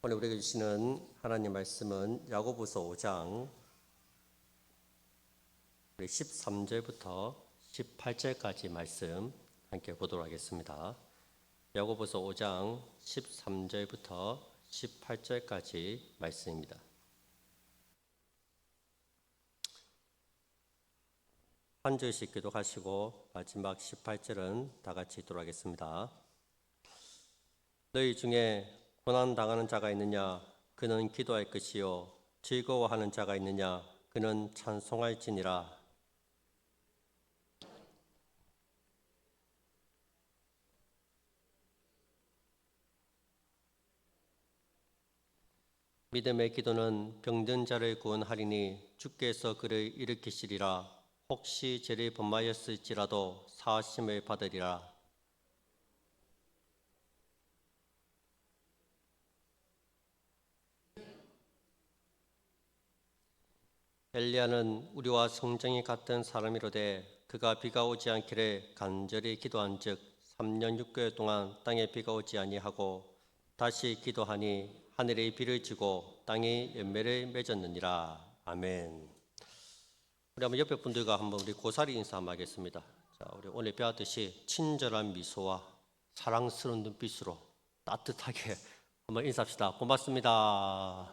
오늘 우리에게 주시는 하나님 말씀은 야고보서 5장 13절부터 18절까지 말씀 함께 보도록 하겠습니다. 야고보서 5장 13절부터 18절까지 말씀입니다. 한 절씩 기도하시고 마지막 18절은 다 같이 읽도록 하겠습니다. 너희 중에 고난당하는 자가 있느냐? 그는 기도할 것이요 즐거워하는 자가 있느냐? 그는 찬송할지니라. 믿음의 기도는 병든 자를 구원하리니 주께서 그를 일으키시리라. 혹시 죄를 범하였을지라도 사하심을 받으리라. 엘리야는 우리와 성정이 같은 사람이로되 그가 비가 오지 않기를 간절히 기도한즉 3년 6개월 동안 땅에 비가 오지 아니하고 다시 기도하니 하늘이 비를 주고 땅이 열매를 맺었느니라. 아멘. 우리 한번 옆에 분들과 한번 우리 고사리 인사 한번 하겠습니다. 자, 우리 오늘 배웠듯이 친절한 미소와 사랑스러운 눈빛으로 따뜻하게 한번 인사합시다. 고맙습니다.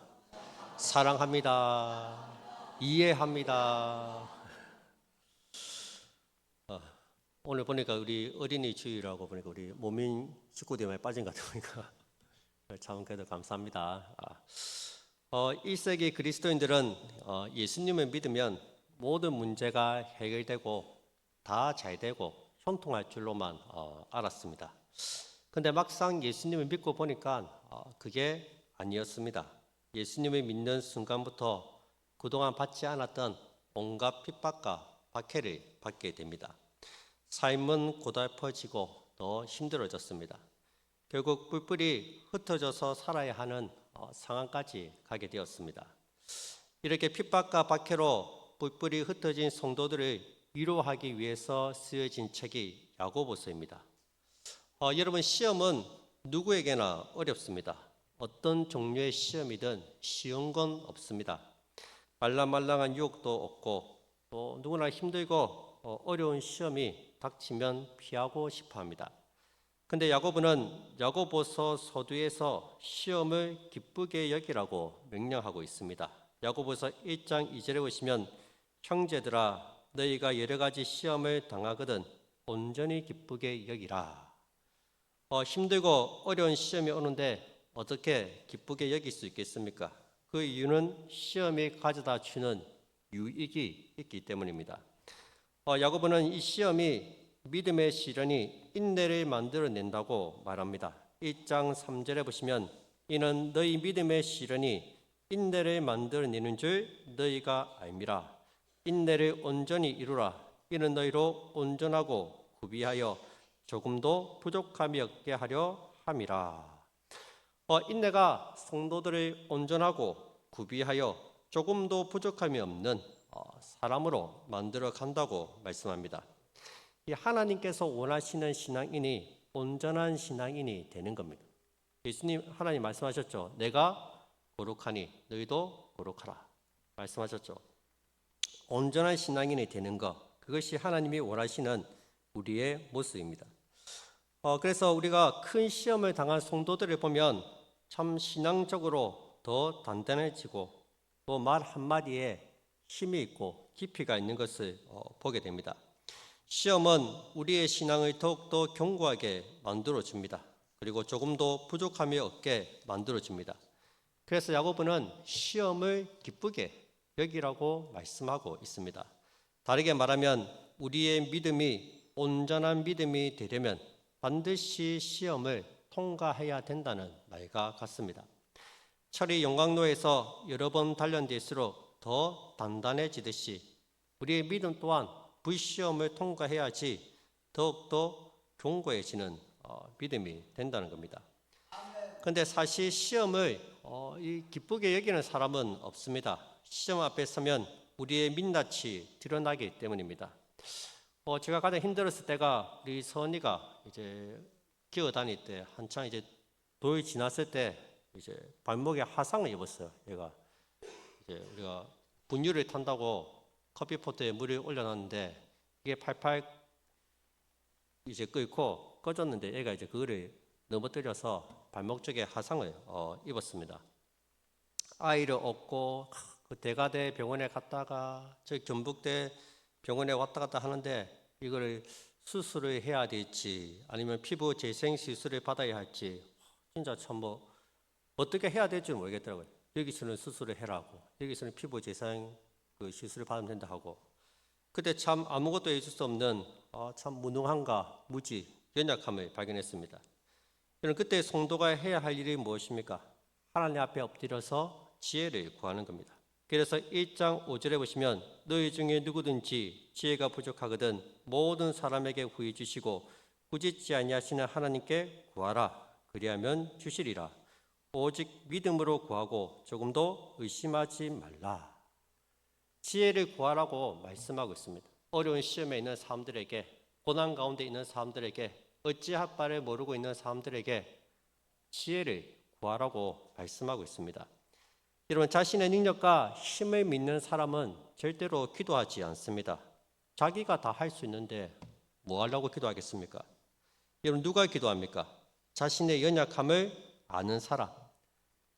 사랑합니다. 이해합니다. 오늘 보니까 우리 어린이 주일하고 보니까 우리 모민 식구들이 많이 빠진 것 같으니까 참 그래도 감사합니다. 1세기 그리스도인들은 예수님을 믿으면 모든 문제가 해결되고 다 잘되고 형통할 줄로만 알았습니다. 근데 막상 예수님을 믿고 보니까 그게 아니었습니다. 예수님을 믿는 순간부터 그동안 받지 않았던 온갖 핍박과 박해를 받게 됩니다. 삶은 고달퍼지고 더 힘들어졌습니다. 결국 뿔뿔이 흩어져서 살아야 하는 상황까지 가게 되었습니다. 이렇게 핍박과 박해로 뿔뿔이 흩어진 성도들을 위로하기 위해서 쓰여진 책이 야고보서입니다. 여러분, 시험은 누구에게나 어렵습니다. 어떤 종류의 시험이든 쉬운 건 없습니다. 말랑말랑한 유혹도 없고 또 누구나 힘들고 어려운 시험이 닥치면 피하고 싶어합니다. 근데 야고보는 야고보서 서두에서 시험을 기쁘게 여기라고 명령하고 있습니다. 야고보서 1장 2절에 보시면 형제들아 너희가 여러 가지 시험을 당하거든 온전히 기쁘게 여기라. 힘들고 어려운 시험이 오는데 어떻게 기쁘게 여길 수 있겠습니까? 그 이유는 시험이 가져다 주는 유익이 있기 때문입니다. 야고보는 이 시험이 믿음의 시련이 인내를 만들어낸다고 말합니다. 1장 3절에 보시면 이는 너희 믿음의 시련이 인내를 만들어내는 줄 너희가 알미라. 인내를 온전히 이루라. 이는 너희로 온전하고 구비하여 조금도 부족함이 없게 하려 함이라. 인내가 성도들을 온전하고 구비하여 조금도 부족함이 없는 사람으로 만들어 간다고 말씀합니다. 이 하나님께서 원하시는 신앙인이 온전한 신앙인이 되는 겁니다. 예수님 하나님 말씀하셨죠. 내가 거룩하니 너희도 거룩하라 말씀하셨죠. 온전한 신앙인이 되는 것, 그것이 하나님이 원하시는 우리의 모습입니다. 그래서 우리가 큰 시험을 당한 성도들을 보면 참 신앙적으로 더 단단해지고 또 말 한마디에 힘이 있고 깊이가 있는 것을 보게 됩니다. 시험은 우리의 신앙을 더욱더 견고하게 만들어줍니다. 그리고 조금도 부족함이 없게 만들어줍니다. 그래서 야고보는 시험을 기쁘게 여기라고 말씀하고 있습니다. 다르게 말하면 우리의 믿음이 온전한 믿음이 되려면 반드시 시험을 통과해야 된다는 말과 같습니다. 철이 용광로에서 여러 번 단련될수록 더 단단해지듯이 우리의 믿음 또한 불시험을 통과해야지 더욱더 견고해지는 믿음이 된다는 겁니다. 그런데 사실 시험을 기쁘게 여기는 사람은 없습니다. 시험 앞에 서면 우리의 민낯이 드러나기 때문입니다. 제가 가장 힘들었을 때가 우리 선이가 이제 기어 다닐 때 한창 이제 돌 지났을 때 이제 발목에 화상을 입었어요. 얘가 이제 우리가 분유를 탄다고 커피포트에 물을 올려놨는데 이게 팔팔 이제 끓고 꺼졌는데 얘가 이제 그거를 넘어뜨려서 발목 쪽에 화상을 입었습니다. 아이를 얻고 그 대가대 병원에 갔다가 저기 전북대 병원에 왔다 갔다 하는데 이거를 수술을 해야 될지 아니면 피부 재생 시술을 받아야 할지 진짜 참 뭐 어떻게 해야 될지 모르겠더라고요. 여기서는 수술을 해라고, 여기서는 피부 재생 그 시술을 받으면 된다 하고, 그때 참 아무것도 해줄 수 없는 참 무능함과 무지, 연약함을 발견했습니다. 여러분, 그때 성도가 해야 할 일이 무엇입니까? 하나님 앞에 엎드려서 지혜를 구하는 겁니다. 그래서 1장 5절에 보시면 너희 중에 누구든지 지혜가 부족하거든 모든 사람에게 후히 주시고 꾸짖지 아니하시는 하나님께 구하라. 그리하면 주시리라. 오직 믿음으로 구하고 조금도 의심하지 말라. 지혜를 구하라고 말씀하고 있습니다. 어려운 시험에 있는 사람들에게, 고난 가운데 있는 사람들에게, 어찌할 바를 모르고 있는 사람들에게 지혜를 구하라고 말씀하고 있습니다. 여러분, 자신의 능력과 힘을 믿는 사람은 절대로 기도하지 않습니다. 자기가 다 할 수 있는데 뭐 하려고 기도하겠습니까? 여러분, 누가 기도합니까? 자신의 연약함을 아는 사람,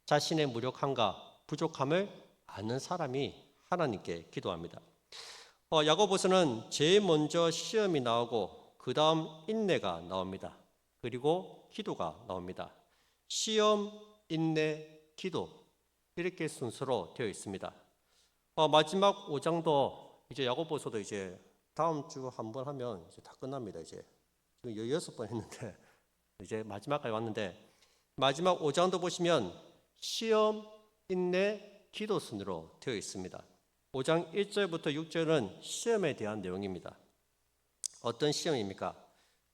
자신의 무력함과 부족함을 아는 사람이 하나님께 기도합니다. 야고보서는 제일 먼저 시험이 나오고 그 다음 인내가 나옵니다. 그리고 기도가 나옵니다. 시험, 인내, 기도 이렇게 순서로 되어 있습니다. 마지막 5장도 이제 야고보서도 이제 다음 주 한 번 하면 이제 다 끝납니다. 이제 지금 16번 했는데 이제 마지막까지 왔는데 마지막 5장도 보시면 시험, 인내, 기도 순으로 되어 있습니다. 5장 1절부터 6절은 시험에 대한 내용입니다. 어떤 시험입니까?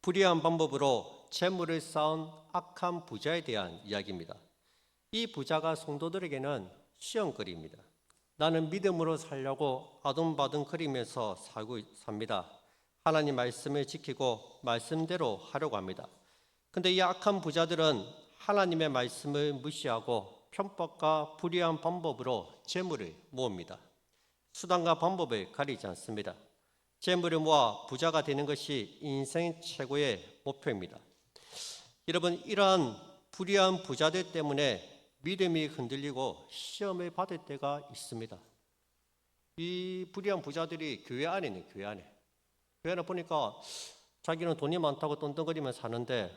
불의한 방법으로 재물을 쌓은 악한 부자에 대한 이야기입니다. 이 부자가 성도들에게는 시험거리입니다. 나는 믿음으로 살려고 아둥바둥거리면서 삽니다. 하나님 말씀을 지키고 말씀대로 하려고 합니다. 근데 이 악한 부자들은 하나님의 말씀을 무시하고 편법과 불의한 방법으로 재물을 모읍니다. 수단과 방법을 가리지 않습니다. 재물을 모아 부자가 되는 것이 인생 최고의 목표입니다. 여러분, 이러한 불의한 부자들 때문에 믿음이 흔들리고 시험을 받을 때가 있습니다. 이 불의한 부자들이 교회 안에 있는 교회 안에 보니까 자기는 돈이 많다고 떵떵거리면서 사는데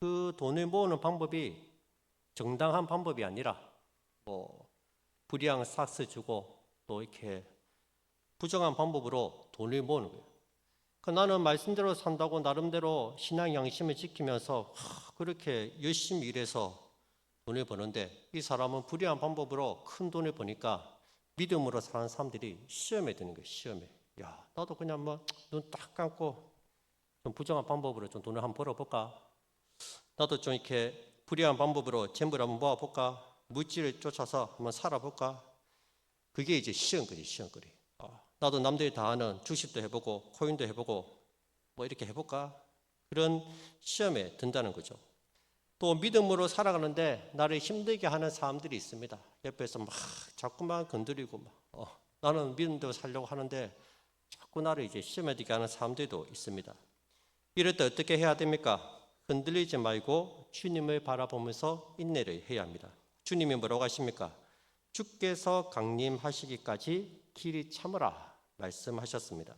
그 돈을 모으는 방법이 정당한 방법이 아니라 뭐 불의한 삭스 주고 또 이렇게 부정한 방법으로 돈을 모으는 거예요. 나는 말씀대로 산다고 나름대로 신앙 양심을 지키면서 그렇게 열심히 일해서 돈을 버는데 이 사람은 불의한 방법으로 큰 돈을 버니까 믿음으로 사는 사람들이 시험에 드는 거예요. 시험에. 야, 나도 그냥 뭐 눈 딱 감고 좀 부정한 방법으로 좀 돈을 한번 벌어볼까? 나도 좀 이렇게 불의한 방법으로 재물을 한번 모아볼까? 물질을 쫓아서 한번 살아볼까? 그게 이제 시험거리. 나도 남들이 다 하는 주식도 해보고 코인도 해보고 뭐 이렇게 해볼까? 그런 시험에 든다는 거죠. 또 믿음으로 살아가는데 나를 힘들게 하는 사람들이 있습니다. 옆에서 막 자꾸만 건드리고 나는 믿음대로 살려고 하는데 자꾸 나를 이제 시험에 들게 하는 사람들도 있습니다. 이럴 때 어떻게 해야 됩니까? 흔들리지 말고 주님을 바라보면서 인내를 해야 합니다. 주님이 뭐라고 하십니까? 주께서 강림하시기까지 길이 참으라 말씀하셨습니다.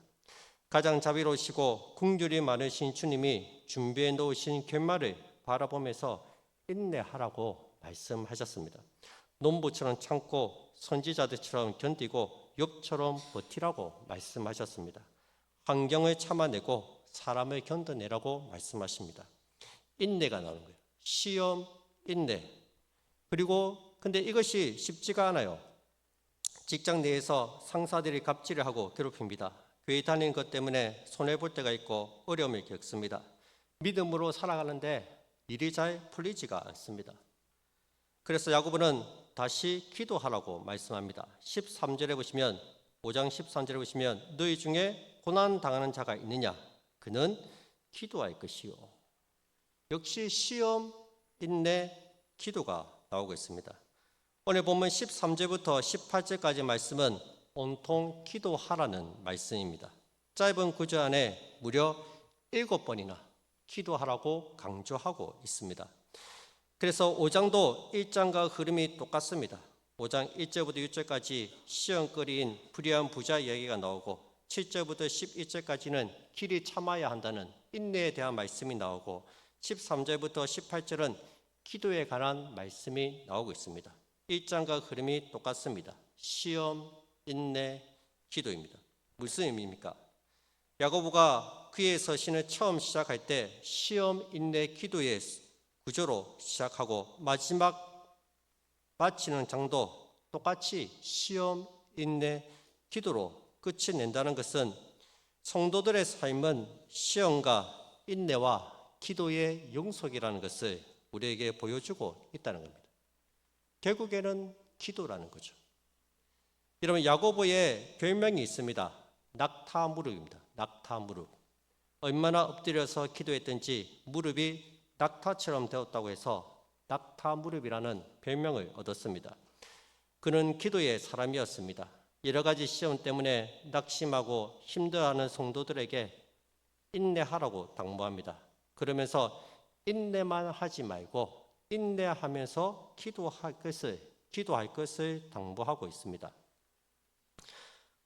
가장 자비로우시고 긍휼이 많으신 주님이 준비해 놓으신 결말을 바라보면서 인내하라고 말씀하셨습니다. 농부처럼 참고 선지자들처럼 견디고 욥처럼 버티라고 말씀하셨습니다. 환경을 참아내고 사람을 견뎌내라고 말씀하십니다. 인내가 나오는 거예요. 시험, 인내. 그리고 근데 이것이 쉽지가 않아요. 직장 내에서 상사들이 갑질을 하고 괴롭힙니다. 교회 다니는 것 때문에 손해볼 때가 있고 어려움을 겪습니다. 믿음으로 살아가는데 일이 잘 풀리지가 않습니다. 그래서 야고보는 다시 기도하라고 말씀합니다. 13절에 보시면 5장 13절에 보시면 너희 중에 고난 당하는 자가 있느냐? 그는 기도할 것이요. 역시 시험, 인내, 기도가 나오고 있습니다. 오늘 본문 13절부터 18절까지 말씀은 온통 기도하라는 말씀입니다. 짧은 구절 안에 무려 7번이나 기도하라고 강조하고 있습니다. 그래서 5장도 1장과 흐름이 똑같습니다. 5장 1절부터 6절까지 시험거리인 불의한 부자 이야기가 나오고 7절부터 11절까지는 길이 참아야 한다는 인내에 대한 말씀이 나오고 13절부터 18절은 기도에 관한 말씀이 나오고 있습니다. 1장과 흐름이 똑같습니다. 시험, 인내, 기도입니다. 무슨 의미입니까? 야고보가 그의 서신을 처음 시작할 때 시험, 인내, 기도의 구조로 시작하고 마지막 마치는 장도 똑같이 시험, 인내, 기도로 끝을 낸다는 것은 성도들의 삶은 시험과 인내와 기도의 영속이라는 것을 우리에게 보여주고 있다는 겁니다. 결국에는 기도라는 거죠. 여러분, 야고보의 별명이 있습니다. 낙타무릎입니다. 낙타무릎. 얼마나 엎드려서 기도했든지 무릎이 낙타처럼 되었다고 해서 낙타무릎이라는 별명을 얻었습니다. 그는 기도의 사람이었습니다. 여러 가지 시험 때문에 낙심하고 힘들어하는 성도들에게 인내하라고 당부합니다. 그러면서 인내만 하지 말고 인내하면서 기도할 것을 당부하고 있습니다.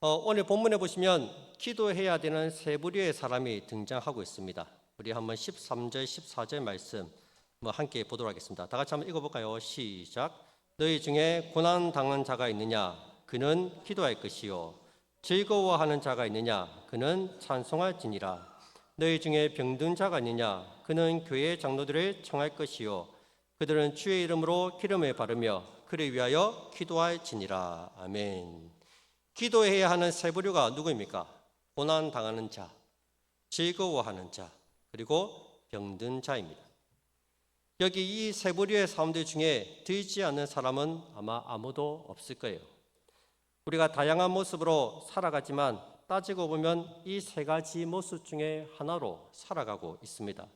오늘 본문에 보시면 기도해야 되는 세 부류의 사람이 등장하고 있습니다. 우리 한번 13절, 14절 말씀 함께 보도록 하겠습니다. 다 같이 한번 읽어볼까요? 시작. 너희 중에 고난 당한 자가 있느냐? 그는 기도할 것이요. 즐거워하는 자가 있느냐? 그는 찬송할지니라. 너희 중에 병든 자가 있느냐? 그는 교회 장로들을 청할 것이요. 그들은 주의 이름으로 기름을 바르며 그를 위하여 기도할지니라. 아멘. 기도해야 하는 세 부류가 누구입니까? 고난 당하는 자, 즐거워하는 자, 그리고 병든 자입니다. 여기 이 세 부류의 사람들 중에 들지 않는 사람은 아마 아무도 없을 거예요. 우리가 다양한 모습으로 살아가지만 따지고 보면 이 세 가지 모습 중에 하나로 살아가고 있습니다.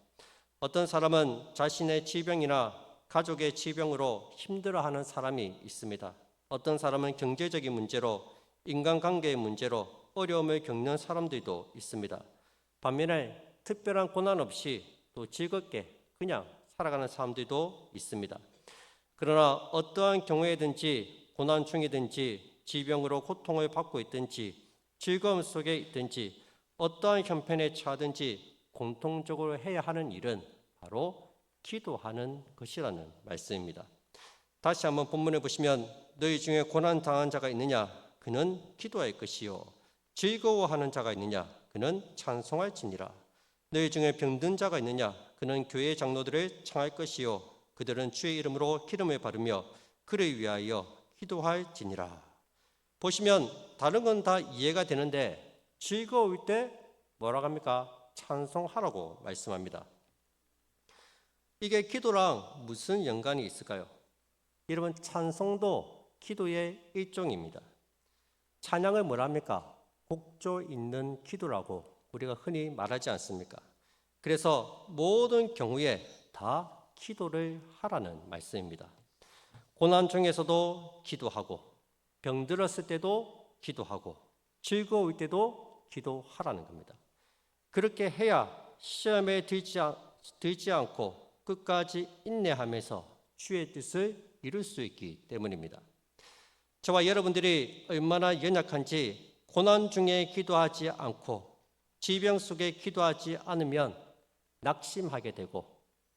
어떤 사람은 자신의 질병이나 가족의 질병으로 힘들어하는 사람이 있습니다. 어떤 사람은 경제적인 문제로, 인간관계의 문제로 어려움을 겪는 사람들도 있습니다. 반면에 특별한 고난 없이 또 즐겁게 그냥 살아가는 사람들도 있습니다. 그러나 어떠한 경우에든지 고난 중이든지 질병으로 고통을 받고 있든지 즐거움 속에 있든지 어떠한 형편에 처하든지 공통적으로 해야 하는 일은 바로 기도하는 것이라는 말씀입니다. 다시 한번 본문에 보시면 너희 중에 고난 당한 자가 있느냐? 그는 기도할 것이요. 즐거워하는 자가 있느냐? 그는 찬송할지니라. 너희 중에 병든 자가 있느냐? 그는 교회 장로들을 청할 것이요. 그들은 주의 이름으로 기름을 바르며 그를 위하여 기도할지니라. 보시면 다른 건 다 이해가 되는데 즐거울 때 뭐라고 합니까? 찬송하라고 말씀합니다. 이게 기도랑 무슨 연관이 있을까요? 여러분, 찬송도 기도의 일종입니다. 찬양을 뭐라 합니까? 곡조 있는 기도라고 우리가 흔히 말하지 않습니까? 그래서 모든 경우에 다 기도를 하라는 말씀입니다. 고난 중에서도 기도하고, 병들었을 때도 기도하고, 즐거울 때도 기도하라는 겁니다. 그렇게 해야 시험에 들지 않고 끝까지 인내하면서 주의 뜻을 이룰 수 있기 때문입니다. 저와 여러분들이 얼마나 연약한지 고난 중에 기도하지 않고 질병 속에 기도하지 않으면 낙심하게 되고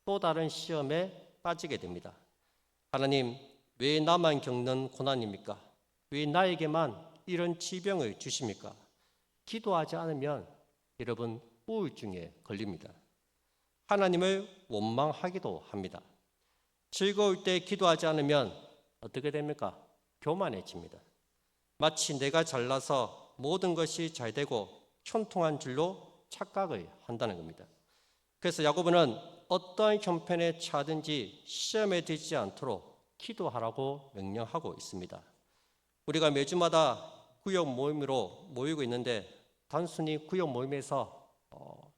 또 다른 시험에 빠지게 됩니다. 하나님, 왜 나만 겪는 고난입니까? 왜 나에게만 이런 질병을 주십니까? 기도하지 않으면 여러분 우울증에 걸립니다. 하나님을 원망하기도 합니다. 즐거울 때 기도하지 않으면 어떻게 됩니까? 교만해집니다. 마치 내가 잘나서 모든 것이 잘 되고 형통한 줄로 착각을 한다는 겁니다. 그래서 야고보는 어떠한 형편에 처하든지 시험에 들지 않도록 기도하라고 명령하고 있습니다. 우리가 매주마다 구역 모임으로 모이고 있는데 단순히 구역 모임에서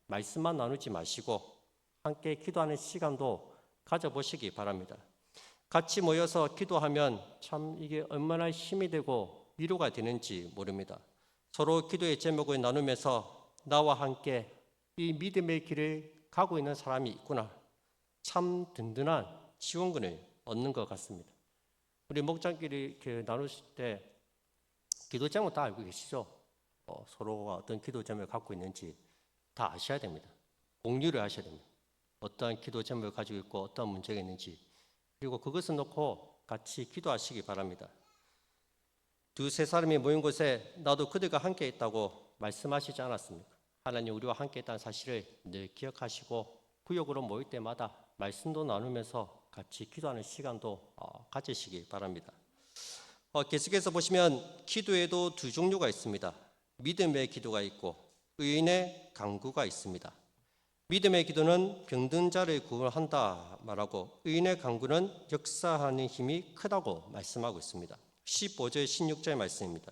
말씀만 나누지 마시고 함께 기도하는 시간도 가져보시기 바랍니다. 같이 모여서 기도하면 참 이게 얼마나 힘이 되고 위로가 되는지 모릅니다. 서로 기도의 제목을 나누면서 나와 함께 이 믿음의 길을 가고 있는 사람이 있구나, 참 든든한 지원군을 얻는 것 같습니다. 우리 목장끼리 이렇게 나누실 때 기도 제목 다 알고 계시죠? 서로가 어떤 기도 제목을 갖고 있는지 다 아셔야 됩니다. 공유를 하셔야 됩니다. 어떠한 기도 제목을 가지고 있고 어떠한 문제가 있는지, 그리고 그것을 놓고 같이 기도하시기 바랍니다. 두세 사람이 모인 곳에 나도 그들과 함께 있다고 말씀하시지 않았습니까? 하나님 우리와 함께 있다는 사실을 늘 기억하시고 구역으로 모일 때마다 말씀도 나누면서 같이 기도하는 시간도 가지시기 바랍니다. 계속해서 보시면 기도에도 두 종류가 있습니다. 믿음의 기도가 있고 의인의 간구가 있습니다. 믿음의 기도는 병든 자를 구원한다 말하고, 의인의 간구는 역사하는 힘이 크다고 말씀하고 있습니다. 15절 16절 말씀입니다.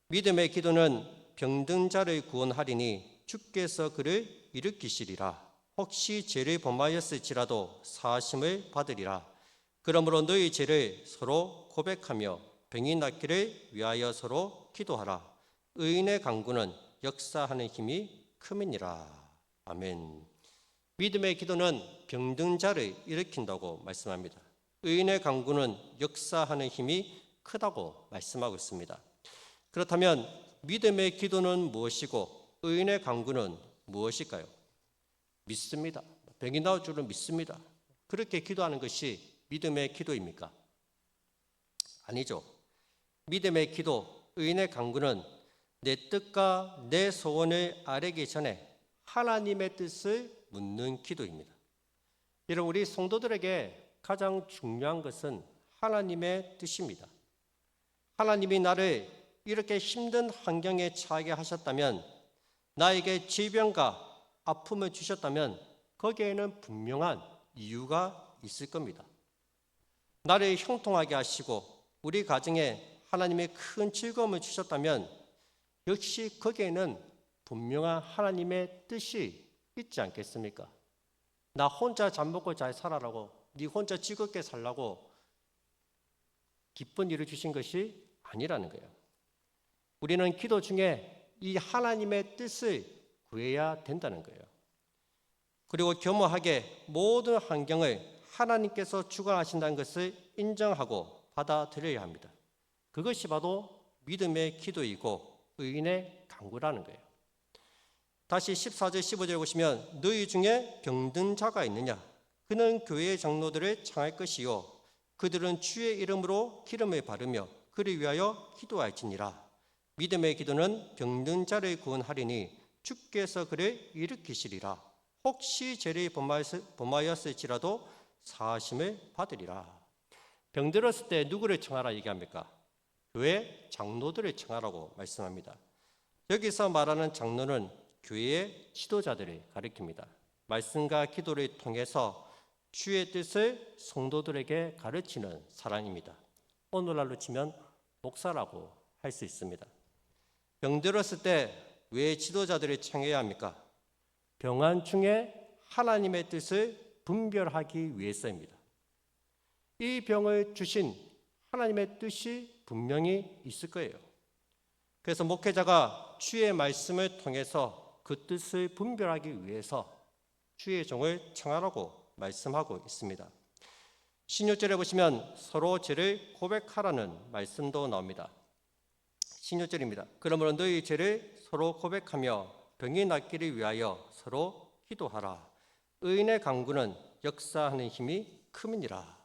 믿음의 기도는 병든 자를 구원하리니 주께서 그를 일으키시리라. 혹시 죄를 범하였을지라도 사하심을 받으리라. 그러므로 너희 죄를 서로 고백하며 병이 낫기를 위하여 서로 기도하라. 의인의 간구는 역사하는 힘이 큼이니라. 아멘. 믿음의 기도는 병든 자를 일으킨다고 말씀합니다. 의인의 간구는 역사하는 힘이 크다고 말씀하고 있습니다. 그렇다면 믿음의 기도는 무엇이고 의인의 간구는 무엇일까요? 믿습니다. 병이 나을 줄은 믿습니다. 그렇게 기도하는 것이 믿음의 기도입니까? 아니죠. 믿음의 기도, 의인의 간구는 내 뜻과 내 소원을 아뢰기 전에 하나님의 뜻을 묻는 기도입니다. 여러분, 우리 성도들에게 가장 중요한 것은 하나님의 뜻입니다. 하나님이 나를 이렇게 힘든 환경에 처하게 하셨다면, 나에게 질병과 아픔을 주셨다면 거기에는 분명한 이유가 있을 겁니다. 나를 형통하게 하시고 우리 가정에 하나님의 큰 즐거움을 주셨다면 역시 거기에는 분명한 하나님의 뜻이 있지 않겠습니까? 나 혼자 잘 먹고 잘 살아라고, 네 혼자 즐겁게 살라고 기쁜 일을 주신 것이 아니라는 거예요. 우리는 기도 중에 이 하나님의 뜻을 구해야 된다는 거예요. 그리고 겸허하게 모든 환경을 하나님께서 주관하신다는 것을 인정하고 받아들여야 합니다. 그것이 바로 믿음의 기도이고 의인의 간구라는 거예요. 다시 14절 15절 보시면, 너희 중에 병든 자가 있느냐? 그는 교회의 장로들을 청할 것이요 그들은 주의 이름으로 기름을 바르며 그를 위하여 기도할지니라. 믿음의 기도는 병든 자를 구원하리니 주께서 그를 일으키시리라. 혹시 죄를 범하였을지라도 사하심을 받으리라. 병들었을 때 누구를 청하라 얘기합니까? 교회 장로들을 청하라고 말씀합니다. 여기서 말하는 장로는 교회의 지도자들을 가리킵니다. 말씀과 기도를 통해서 주의 뜻을 성도들에게 가르치는 사람입니다. 오늘날로 치면 목사라고 할 수 있습니다. 병들었을 때 왜 지도자들을 청해야 합니까? 병환 중에 하나님의 뜻을 분별하기 위해서입니다. 이 병을 주신 하나님의 뜻이 분명히 있을 거예요. 그래서 목회자가 주의 말씀을 통해서 그 뜻을 분별하기 위해서 주의 종을 청하라고 말씀하고 있습니다. 16절에 보시면 서로 죄를 고백하라는 말씀도 나옵니다. 16절입니다. 그러므로 너희 죄를 서로 고백하며 병이 낫기를 위하여 서로 기도하라. 의인의 간구는 역사하는 힘이 큼이니라.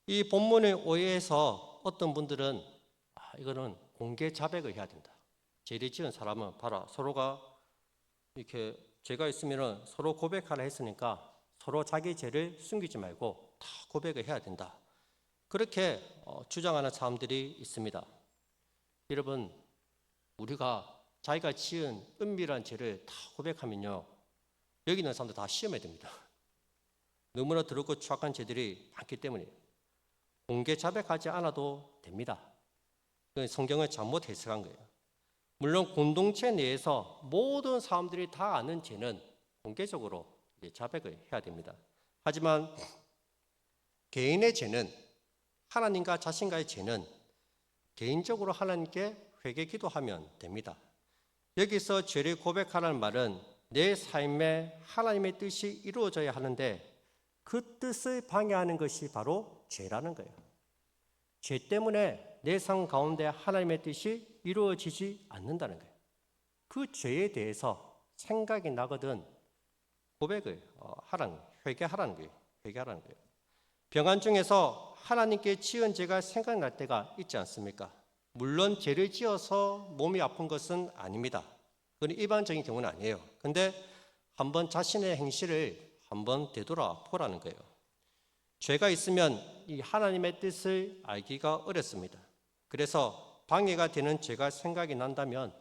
이 본문을 오해해서 어떤 분들은 이거는 공개 자백을 해야 된다. 죄를 지은 사람은 봐라, 서로가 이렇게 죄가 있으면 서로 고백하라 했으니까 서로 자기 죄를 숨기지 말고 다 고백을 해야 된다. 그렇게 주장하는 사람들이 있습니다. 여러분, 우리가 자기가 지은 은밀한 죄를 다 고백하면요, 여기 있는 사람들 다 시험해야 됩니다. 너무나 더럽고 추악한 죄들이 많기 때문에 공개 자백하지 않아도 됩니다. 성경을 잘못 해석한 거예요. 물론 공동체 내에서 모든 사람들이 다 아는 죄는 공개적으로 자백을 해야 됩니다. 하지만 개인의 죄는, 하나님과 자신과의 죄는 개인적으로 하나님께 회개 기도하면 됩니다. 여기서 죄를 고백하라는 말은 내 삶에 하나님의 뜻이 이루어져야 하는데 그 뜻을 방해하는 것이 바로 죄라는 거예요. 죄 때문에 내 삶 가운데 하나님의 뜻이 이루어지지 않는다는 거예요. 그 죄에 대해서 생각이 나거든 고백을 회개하라는 거예요. 회개하라는 거예요. 병환 중에서 하나님께 지은 죄가 생각날 때가 있지 않습니까? 물론 죄를 지어서 몸이 아픈 것은 아닙니다. 그건 일반적인 경우는 아니에요. 근데 한번 자신의 행실을 한번 되돌아보라는 거예요. 죄가 있으면 이 하나님의 뜻을 알기가 어렵습니다. 그래서 방해가 되는 죄가 생각이 난다면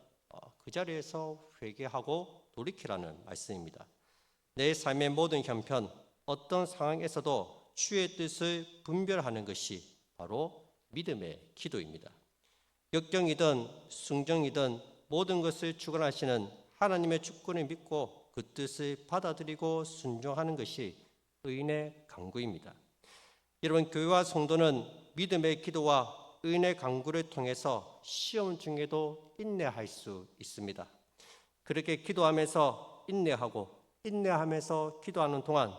그 자리에서 회개하고 돌이키라는 말씀입니다. 내 삶의 모든 형편, 어떤 상황에서도 주의 뜻을 분별하는 것이 바로 믿음의 기도입니다. 역경이든 순경이든 모든 것을 주관하시는 하나님의 주권을 믿고 그 뜻을 받아들이고 순종하는 것이 의인의 간구입니다. 여러분, 교회와 성도는 믿음의 기도와 의인의 간구를 통해서 시험 중에도 인내할 수 있습니다. 그렇게 기도하면서 인내하면서 기도하는 동안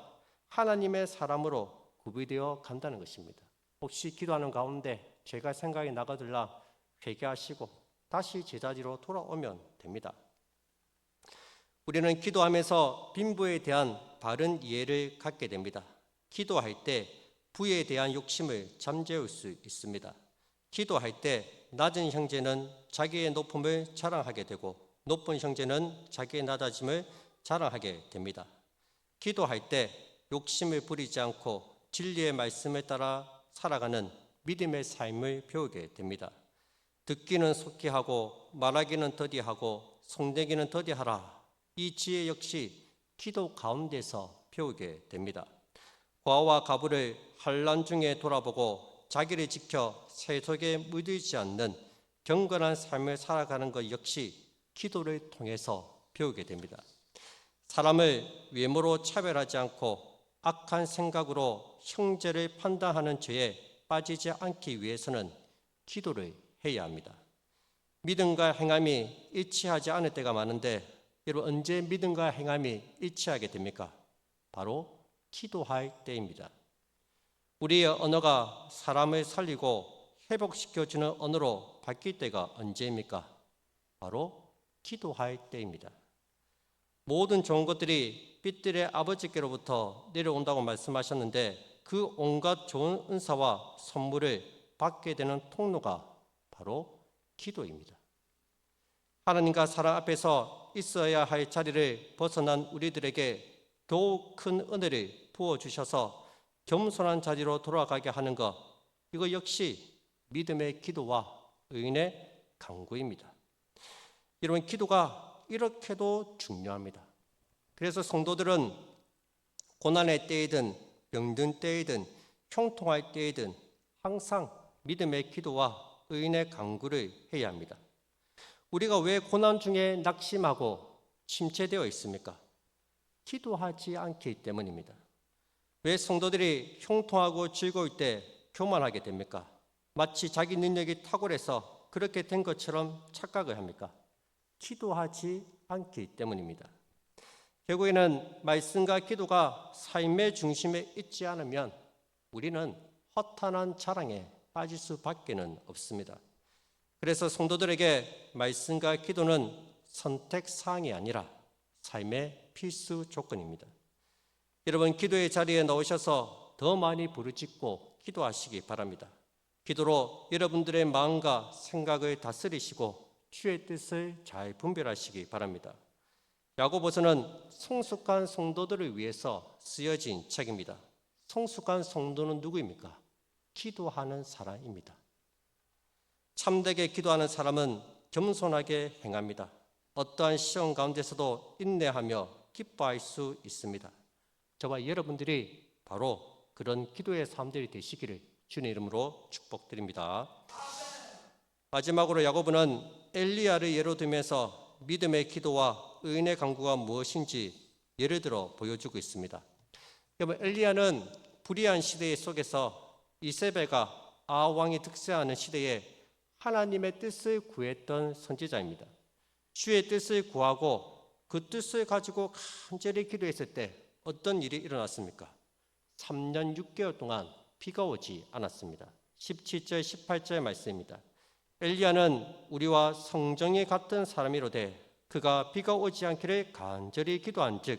하나님의 사람으로 구비되어 간다는 것입니다. 혹시 기도하는 가운데 죄가 생각이 나거들라 회개하시고 다시 제자리로 돌아오면 됩니다. 우리는 기도하면서 빈부에 대한 바른 이해를 갖게 됩니다. 기도할 때 부에 대한 욕심을 잠재울 수 있습니다. 기도할 때 낮은 형제는 자기의 높음을 자랑하게 되고 높은 형제는 자기의 낮아짐을 자랑하게 됩니다. 기도할 때 욕심을 부리지 않고 진리의 말씀에 따라 살아가는 믿음의 삶을 배우게 됩니다. 듣기는 속히 하고 말하기는 더디하고 속내기는 더디하라. 이 지혜 역시 기도 가운데서 배우게 됩니다. 과와 가부를 환난 중에 돌아보고 자기를 지켜 세속에 물들지 않는 경건한 삶을 살아가는 것 역시 기도를 통해서 배우게 됩니다. 사람을 외모로 차별하지 않고 악한 생각으로 형제를 판단하는 죄에 빠지지 않기 위해서는 기도를 해야 합니다. 믿음과 행함이 일치하지 않을 때가 많은데 여러분, 언제 믿음과 행함이 일치하게 됩니까? 바로 기도할 때입니다. 우리의 언어가 사람을 살리고 회복시켜주는 언어로 바뀔 때가 언제입니까? 바로 기도할 때입니다. 모든 좋은 것들이 빛들의 아버지께로부터 내려온다고 말씀하셨는데 그 온갖 좋은 은사와 선물을 받게 되는 통로가 바로 기도입니다. 하나님과 사람 앞에서 있어야 할 자리를 벗어난 우리들에게 더욱 큰 은혜를 부어주셔서 겸손한 자리로 돌아가게 하는 것, 이거 역시 믿음의 기도와 의인의 간구입니다. 여러분, 기도가 이렇게도 중요합니다. 그래서 성도들은 고난의 때이든 병든 때이든 형통할 때이든 항상 믿음의 기도와 의인의 간구를 해야 합니다. 우리가 왜 고난 중에 낙심하고 침체되어 있습니까? 기도하지 않기 때문입니다. 왜 성도들이 형통하고 즐거울 때 교만하게 됩니까? 마치 자기 능력이 탁월해서 그렇게 된 것처럼 착각을 합니까? 기도하지 않기 때문입니다. 결국에는 말씀과 기도가 삶의 중심에 있지 않으면 우리는 허탄한 자랑에 빠질 수밖에는 없습니다. 그래서 성도들에게 말씀과 기도는 선택사항이 아니라 삶의 필수 조건입니다. 여러분, 기도의 자리에 나오셔서 더 많이 부르짖고 기도하시기 바랍니다. 기도로 여러분들의 마음과 생각을 다스리시고 주의 뜻을 잘 분별하시기 바랍니다. 야고보서는 성숙한 성도들을 위해서 쓰여진 책입니다. 성숙한 성도는 누구입니까? 기도하는 사람입니다. 참되게 기도하는 사람은 겸손하게 행합니다. 어떠한 시험 가운데서도 인내하며 기뻐할 수 있습니다. 저와 여러분들이 바로 그런 기도의 사람들이 되시기를 주님 이름으로 축복드립니다. 마지막으로 야고보는 엘리야를 예로 들면서 믿음의 기도와 의인의 간구가 무엇인지 예를 들어 보여주고 있습니다. 여러분, 엘리야는 불의한 시대 속에서 이세벨과 아합 왕이 득세하는 시대에 하나님의 뜻을 구했던 선지자입니다. 주의 뜻을 구하고 그 뜻을 가지고 간절히 기도했을 때 어떤 일이 일어났습니까? 3년 6개월 동안 비가 오지 않았습니다. 17절 18절 말씀입니다. 엘리야는 우리와 성정이 같은 사람이로되 그가 비가 오지 않기를 간절히 기도한즉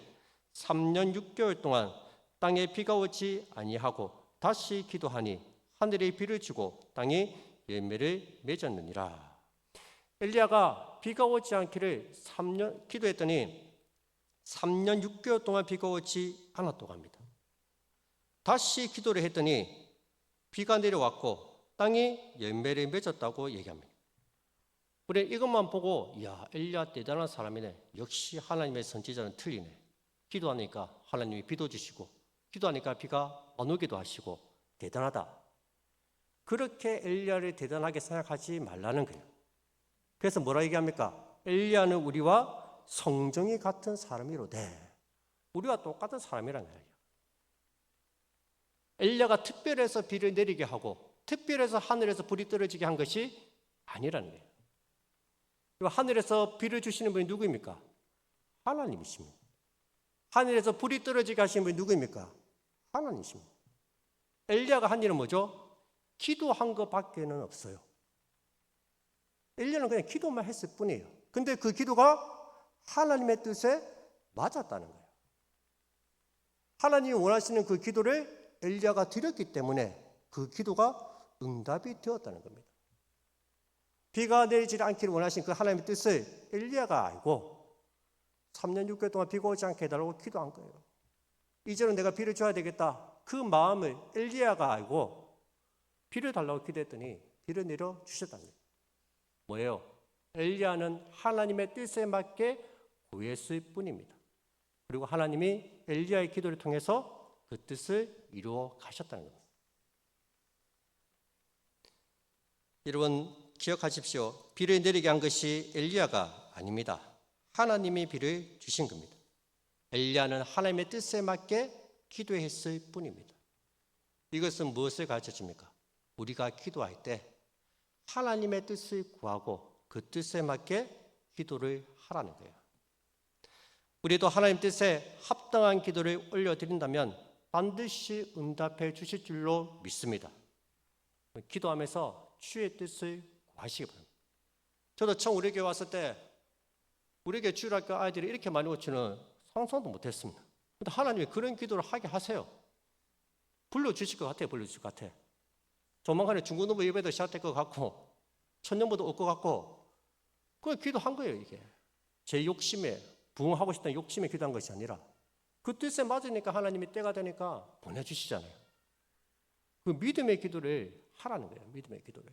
3년 6개월 동안 땅에 비가 오지 아니하고 다시 기도하니 하늘이 비를 주고 땅이 열매를 맺었느니라. 엘리야가 비가 오지 않기를 3년 기도했더니 3년 6개월 동안 비가 오지 않았다고 합니다. 다시 기도를 했더니 비가 내려왔고 땅이 열매를 맺었다고 얘기합니다. 우리 이것만 보고 야, 엘리야 대단한 사람이네. 역시 하나님의 선지자는 틀리네. 기도하니까 하나님이 비도 주시고 기도하니까 비가 안 오기도 하시고 대단하다. 그렇게 엘리야를 대단하게 생각하지 말라는 거예요. 그래서 뭐라 얘기합니까? 엘리야는 우리와 성정이 같은 사람이로되 우리와 똑같은 사람이라는 거예요. 엘리야가 특별해서 비를 내리게 하고 특별해서 하늘에서 불이 떨어지게 한 것이 아니라는 거예요. 그리고 하늘에서 비를 주시는 분이 누구입니까? 하나님이십니다. 하늘에서 불이 떨어지게 하시는 분이 누구입니까? 하나님이십니다. 엘리야가 한 일은 뭐죠? 기도한 것밖에는 없어요. 엘리야는 그냥 기도만 했을 뿐이에요. 근데 그 기도가 하나님의 뜻에 맞았다는 거예요. 하나님이 원하시는 그 기도를 엘리야가 드렸기 때문에 그 기도가 응답이 되었다는 겁니다. 비가 내리지 않기를 원하신 그 하나님의 뜻을 엘리야가 알고 3년 6개월 동안 비가 오지 않게 해달라고 기도한 거예요. 이제는 내가 비를 줘야 되겠다. 그 마음을 엘리야가 알고 비를 달라고 기도했더니 비를 내려 주셨다는 거예요. 뭐예요? 엘리야는 하나님의 뜻에 맞게 구했을 뿐입니다. 그리고 하나님이 엘리야의 기도를 통해서 그 뜻을 이루어 가셨다는 겁니다. 여러분 기억하십시오. 비를 내리게 한 것이 엘리야가 아닙니다. 하나님이 비를 주신 겁니다. 엘리야는 하나님의 뜻에 맞게 기도했을 뿐입니다. 이것은 무엇을 가르쳐줍니까? 우리가 기도할 때 하나님의 뜻을 구하고 그 뜻에 맞게 기도를 하라는 거예요. 우리도 하나님 뜻에 합당한 기도를 올려드린다면 반드시 응답해 주실 줄로 믿습니다. 기도하면서 주의 뜻을 구하시기 바랍니다. 저도 처음 우리 교회 왔을 때 우리 교회 주일학교 아이들이 이렇게 많이 올 줄은 상상도 못했습니다. 근데 하나님이 그런 기도를 하게 하세요. 불러주실 것 같아요. 불러주실 것 같아. 조만간에 중고등부 예배도 시작될 것 같고 천년부도 올 것 같고 그냥 기도한 거예요. 이게 제 욕심에 부흥하고 싶다는 욕심에 기도한 것이 아니라 그 뜻에 맞으니까 하나님이 때가 되니까 보내주시잖아요. 그 믿음의 기도를 하라는 거예요. 믿음의 기도를.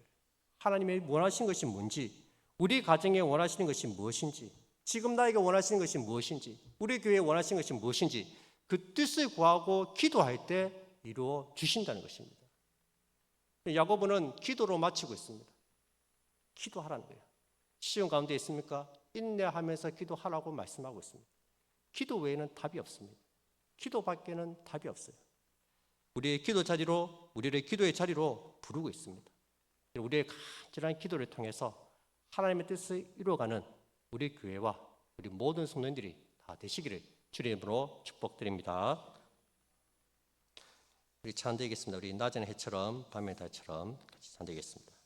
하나님이 원하시는 것이 뭔지, 우리 가정에 원하시는 것이 무엇인지, 지금 나에게 원하시는 것이 무엇인지, 우리 교회에 원하시는 것이 무엇인지 그 뜻을 구하고 기도할 때 이루어 주신다는 것입니다. 야고보는 기도로 마치고 있습니다. 기도하라는 거예요. 시험 가운데 있습니까? 인내하면서 기도하라고 말씀하고 있습니다. 기도 외에는 답이 없습니다. 기도밖에는 답이 없어요. 우리의 기도 자리로, 우리를 기도의 자리로 부르고 있습니다. 우리의 간절한 기도를 통해서 하나님의 뜻을 이루어가는 우리 교회와 우리 모든 성도님들이 다 되시기를 주의 이름으로 축복드립니다. 우리 찬양드리겠습니다. 우리 낮은 해처럼 밤의 달처럼 같이 찬양드리겠습니다.